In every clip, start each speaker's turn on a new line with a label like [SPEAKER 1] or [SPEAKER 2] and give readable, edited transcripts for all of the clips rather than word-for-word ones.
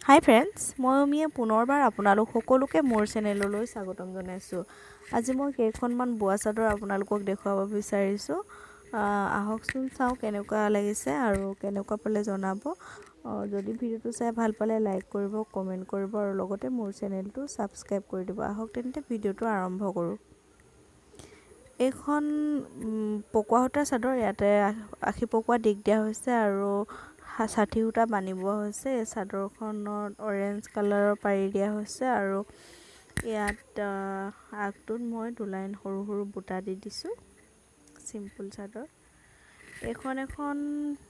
[SPEAKER 1] হাই friends, মই অমিয়ে পুনৰবাৰ আপোনালোক সকলোকে মোৰ চেনেললৈ স্বাগতম জনাইছোঁ। আজি মই কেইখনমান বোৱা চাদৰ আপোনালোকক দেখুৱাব বিচাৰিছোঁ। আহকচোন চাওঁ কেনেকুৱা লাগিছে আৰু কেনেকুৱা পালে জনাব। যদি ভিডিঅ'টো চাই ভাল পালে লাইক কৰিব, কমেণ্ট কৰিব আৰু লগতে মোৰ চেনেলটো ছাবস্ক্ৰাইব কৰি দিব। আহক তেন্তে ভিডিঅ'টো আৰম্ভ কৰোঁ। এইখন পকোৱা সূতাৰ চাদৰ, ইয়াতে আশী পকোৱা দিগ দিয়া হৈছে আৰু 60 সূতা বান্ধি বোৱা হৈছে। এই চাদৰখনত অৰেঞ্জ কালাৰৰ পাৰি দিয়া হৈছে আৰু ইয়াত আগটোত মই 2 লাইন সৰু সৰু বুটা দি দিছোঁ। চিম্পুল চাদৰ। এখন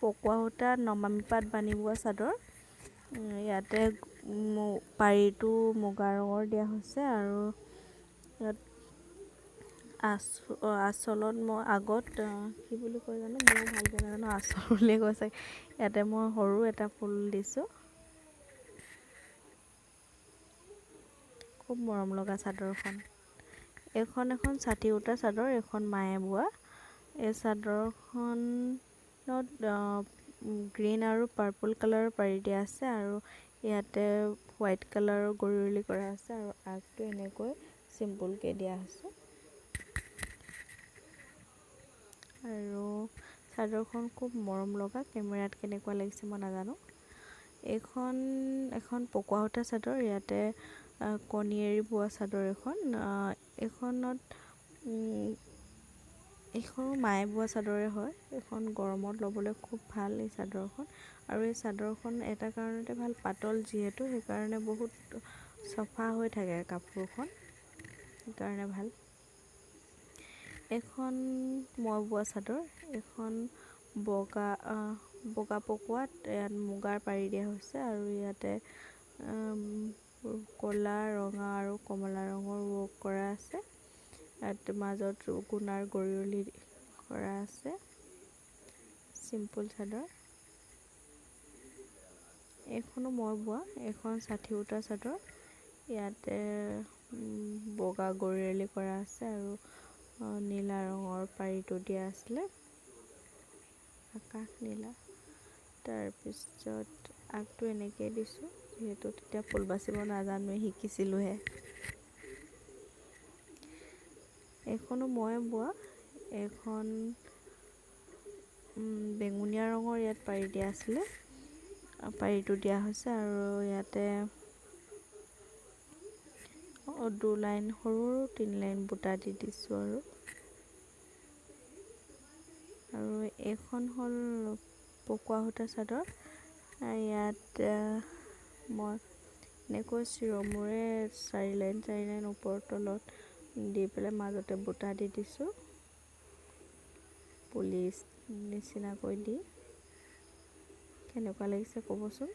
[SPEAKER 1] পকোৱা সূতাত নমামি পাত বান্ধি বোৱা চাদৰ। ইয়াতে পাৰিটো মুগা ৰঙৰ দিয়া হৈছে আৰু ইয়াত আঁচলত মই আগত কি বুলি কয় জানো, মই ভালকৈ নাজানো, আঁচল বুলিয়ে কৈছে। ইয়াতে মই সৰু এটা ফুল দিছোঁ। খুব মৰম লগা চাদৰখন। এখন 60 সূতাৰ চাদৰ, এখন মায়ে বোৱা। এই চাদৰখনত গ্ৰীণ আৰু পাৰ্পল কালাৰৰ পাৰি দিয়া আছে আৰু ইয়াতে হোৱাইট কালাৰৰ গৰিয়লি কৰা আছে আৰু আগটো এনেকৈ চিম্পুলকৈ দিয়া হৈছে। আৰু চাদৰখন খুব মৰম লগা। কেমেৰাত কেনেকুৱা লাগিছে মই নাজানো। এখন পকোৱা সূতাৰ চাদৰ, ইয়াতে কণী এৰি বোৱা চাদৰ এখন। এইখনো মায়ে বোৱা চাদৰে হয়। এইখন গৰমত ল'বলৈ খুব ভাল এই চাদৰখন। আৰু এই চাদৰখন এটা কাৰণতে ভাল, পাতল যিহেতু, সেইকাৰণে বহুত চফা হৈ থাকে কাপোৰখন, সেইকাৰণে ভাল। এখন মই বোৱা চাদৰ, এখন বগা পকোৱাত ইয়াত মুগাৰ পাৰি দিয়া হৈছে আৰু ইয়াতে ক'লা, ৰঙা আৰু কমলা ৰঙৰ ৱৰ্ক কৰা আছে। ইয়াত মাজত গুণাৰ গৰিয়লি কৰা আছে। চিম্পুল চাদৰ। এইখনো মই বোৱা, এখন 60 সূতাৰ চাদৰ। ইয়াতে বগা গৰিয়লি কৰা আছে আৰু নীলা ৰঙৰ পাৰিটো দিয়া আছিলে, আকাশ নীলা। তাৰপিছত আগটো এনেকৈ দিছোঁ, যিহেতু তেতিয়া ফুল বাচিব নাজানোৱে, শিকিছিলোঁহে। এইখনো মই বোৱা। এইখন বেঙুনীয়া ৰঙৰ ইয়াত পাৰি দিয়া আছিলে, পাৰিটো দিয়া হৈছে আৰু ইয়াতে 2 লাইন সৰু 3 লাইন বুটা দি দিছোঁ আৰু এইখন হ'ল পকোৱা সূতা চাদৰ। ইয়াত মই এনেকৈ চিৰমূৰে 4 লাইন ওপৰত তলত দি পেলাই মাজতে বুটা দি দিছোঁ, পুলিচ নিচিনাকৈ দি। কেনেকুৱা লাগিছে ক'বচোন।